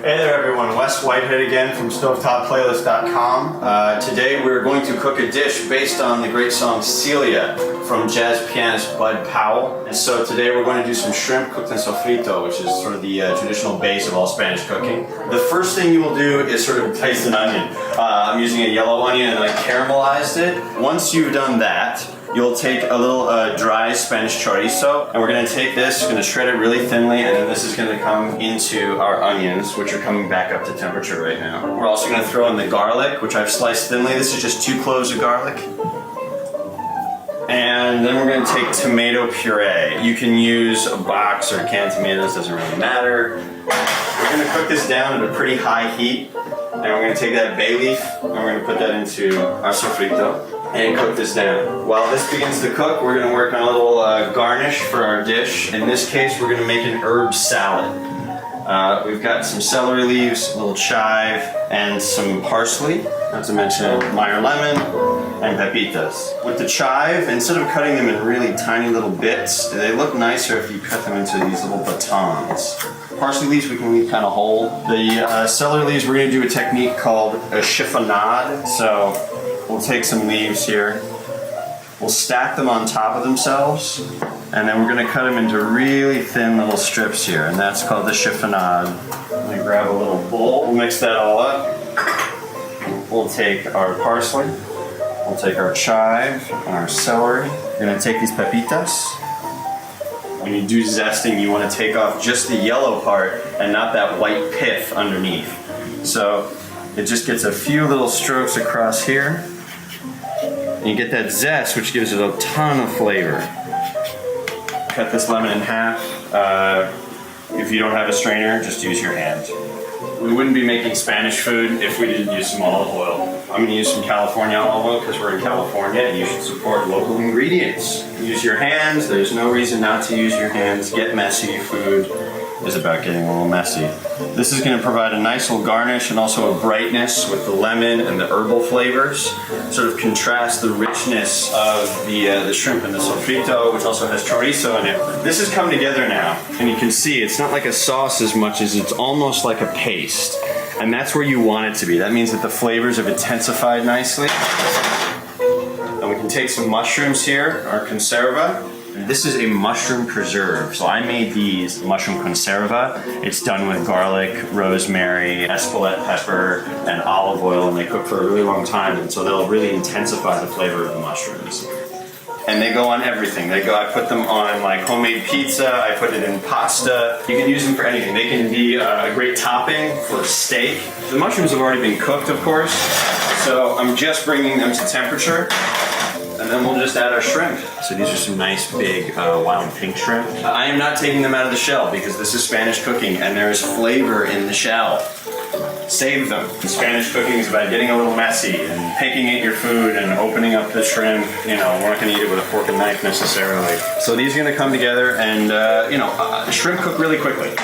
Hey there everyone, Wes Whitehead again from StovetoPlaylist.com. Today we're going to cook a dish based on the great song Celia from jazz pianist Bud Powell. And so today we're going to do some shrimp cooked in sofrito, which is sort of the traditional base of all Spanish cooking. The first thing you will do is sort of dice an onion. I'm using a yellow onion and I caramelized it. Once you've done that, you'll take a little dry Spanish chorizo, and we're gonna take this, we're gonna shred it really thinly, and then this is gonna come into our onions, which are coming back up to temperature right now. We're also gonna throw in the garlic, which I've sliced thinly. This is just 2 cloves of garlic. And then we're gonna take tomato puree. You can use a box or canned tomatoes, doesn't really matter. We're gonna cook this down at a pretty high heat, and we're gonna take that bay leaf, and we're gonna put that into our sofrito and cook this down. While this begins to cook, we're gonna work on a little garnish for our dish. In this case, we're gonna make an herb salad. We've got some celery leaves, a little chive, and some parsley, not to mention Meyer lemon and pepitas. With the chive, instead of cutting them in really tiny little bits, they look nicer if you cut them into these little batons. Parsley leaves we can leave kind of whole. The celery leaves, we're gonna do a technique called a chiffonade. So we'll take some leaves here, we'll stack them on top of themselves, and then we're gonna cut them into really thin little strips here, and that's called the chiffonade. I'm gonna grab a little bowl, we'll mix that all up. We'll take our parsley, we'll take our chive and our celery. We're gonna take these pepitas. When you do zesting, you wanna take off just the yellow part and not that white pith underneath. So it just gets a few little strokes across here. And you get that zest, which gives it a ton of flavor. Cut this lemon in half. If you don't have a strainer, just use your hand. We wouldn't be making Spanish food if we didn't use some olive oil. I'm gonna use some California olive oil because we're in California and you should support local ingredients. Use your hands, there's no reason not to use your hands. Get messy, food is about getting a little messy. This is going to provide a nice little garnish and also a brightness with the lemon and the herbal flavors. Sort of contrast the richness of the shrimp and the sofrito, which also has chorizo in it. This has come together now, and you can see it's not like a sauce as much as it's almost like a paste. And that's where you want it to be. That means that the flavors have intensified nicely. And we can take some mushrooms here, our conserva. This is a mushroom preserve. So I made these mushroom conserva. It's done with garlic, rosemary, espelette pepper, and olive oil, and they cook for a really long time, and so they'll really intensify the flavor of the mushrooms. And they go on everything. I put them on like homemade pizza, I put it in pasta. You can use them for anything. They can be a great topping for steak. The mushrooms have already been cooked, of course, so I'm just bringing them to temperature. And then we'll just add our shrimp. So these are some nice big wild pink shrimp. I am not taking them out of the shell because this is Spanish cooking and there is flavor in the shell. Save them. Spanish cooking is about getting a little messy and picking at your food and opening up the shrimp. You know, we're not gonna eat it with a fork and knife necessarily. So these are gonna come together and, shrimp cook really quickly.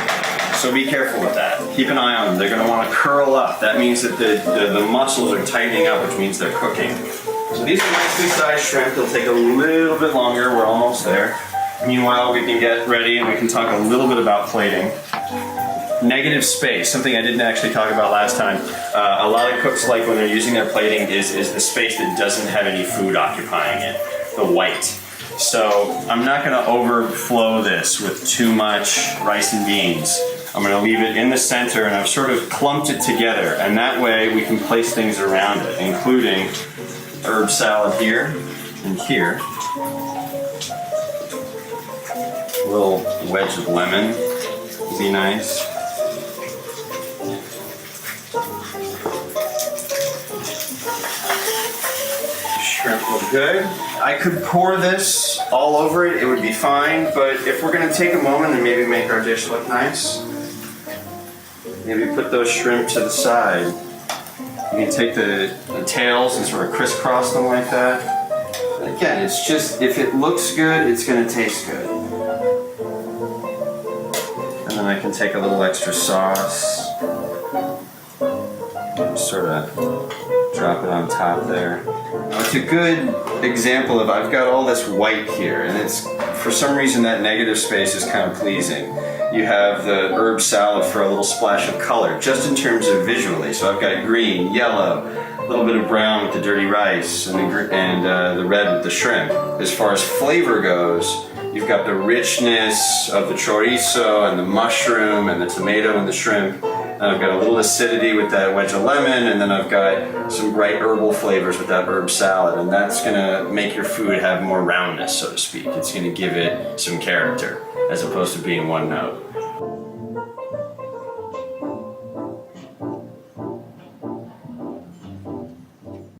So be careful with that. Keep an eye on them. They're gonna wanna curl up. That means that the muscles are tightening up, which means they're cooking. So these are nicely sized shrimp. They'll take a little bit longer. We're almost there. Meanwhile, we can get ready and we can talk a little bit about plating. Negative space, something I didn't actually talk about last time. A lot of cooks like when they're using their plating is the space that doesn't have any food occupying it, the white. So I'm not gonna overflow this with too much rice and beans. I'm gonna leave it in the center and I've sort of clumped it together, and that way we can place things around it, including herb salad here and here. A little wedge of lemon would be nice. Shrimp look good. I could pour this all over it, it would be fine, but if we're gonna take a moment and maybe make our dish look nice, maybe put those shrimp to the side. You can take the tails and sort of crisscross them like that. And again, it's just, if it looks good, it's gonna taste good. And then I can take a little extra sauce. Sort of drop it on top there. Now it's a good example of, I've got all this white here, and it's for some reason that negative space is kind of pleasing. You have the herb salad for a little splash of color, just in terms of visually. So I've got green, yellow, a little bit of brown with the dirty rice, and the red with the shrimp. As far as flavor goes, you've got the richness of the chorizo and the mushroom and the tomato and the shrimp. And I've got a little acidity with that wedge of lemon, and then I've got some bright herbal flavors with that herb salad, and that's gonna make your food have more roundness, so to speak. It's gonna give it some character, as opposed to being one note.